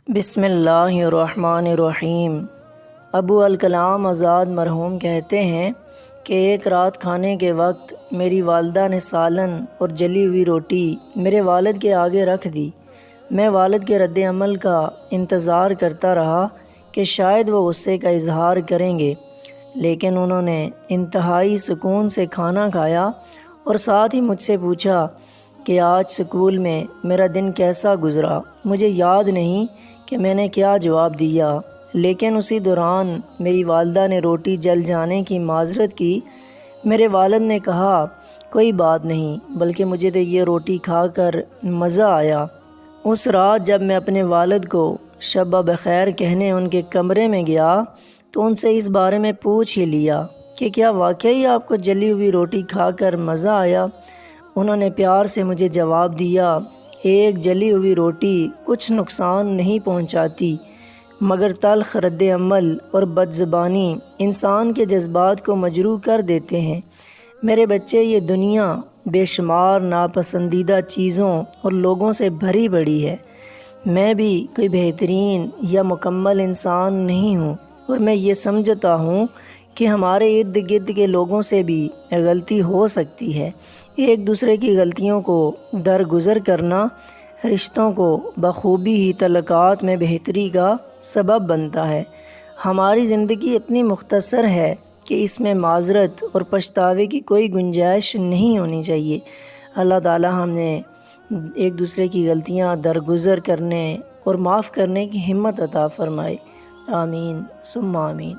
بسم اللہ الرحمن الرحیم۔ ابو الکلام آزاد مرحوم کہتے ہیں کہ ایک رات کھانے کے وقت میری والدہ نے سالن اور جلی ہوئی روٹی میرے والد کے آگے رکھ دی۔ میں والد کے رد عمل کا انتظار کرتا رہا کہ شاید وہ غصے کا اظہار کریں گے، لیکن انہوں نے انتہائی سکون سے کھانا کھایا اور ساتھ ہی مجھ سے پوچھا کہ آج اسکول میں میرا دن کیسا گزرا۔ مجھے یاد نہیں کہ میں نے کیا جواب دیا، لیکن اسی دوران میری والدہ نے روٹی جل جانے کی معذرت کی۔ میرے والد نے کہا کوئی بات نہیں، بلکہ مجھے تو یہ روٹی کھا کر مزہ آیا۔ اس رات جب میں اپنے والد کو شب بخیر کہنے ان کے کمرے میں گیا تو ان سے اس بارے میں پوچھ ہی لیا کہ کیا واقعی آپ کو جلی ہوئی روٹی کھا کر مزہ آیا۔ انہوں نے پیار سے مجھے جواب دیا، ایک جلی ہوئی روٹی کچھ نقصان نہیں پہنچاتی، مگر تلخ رد عمل اور بد زبانی انسان کے جذبات کو مجروح کر دیتے ہیں۔ میرے بچے، یہ دنیا بے شمار ناپسندیدہ چیزوں اور لوگوں سے بھری پڑی ہے۔ میں بھی کوئی بہترین یا مکمل انسان نہیں ہوں، اور میں یہ سمجھتا ہوں کہ ہمارے ارد گرد کے لوگوں سے بھی غلطی ہو سکتی ہے۔ ایک دوسرے کی غلطیوں کو درگزر کرنا رشتوں کو بخوبی ہی تعلقات میں بہتری کا سبب بنتا ہے۔ ہماری زندگی اتنی مختصر ہے کہ اس میں معذرت اور پچھتاوے کی کوئی گنجائش نہیں ہونی چاہیے۔ اللہ تعالی ہم نے ایک دوسرے کی غلطیاں درگزر کرنے اور معاف کرنے کی ہمت عطا فرمائے۔ آمین ثم آمین۔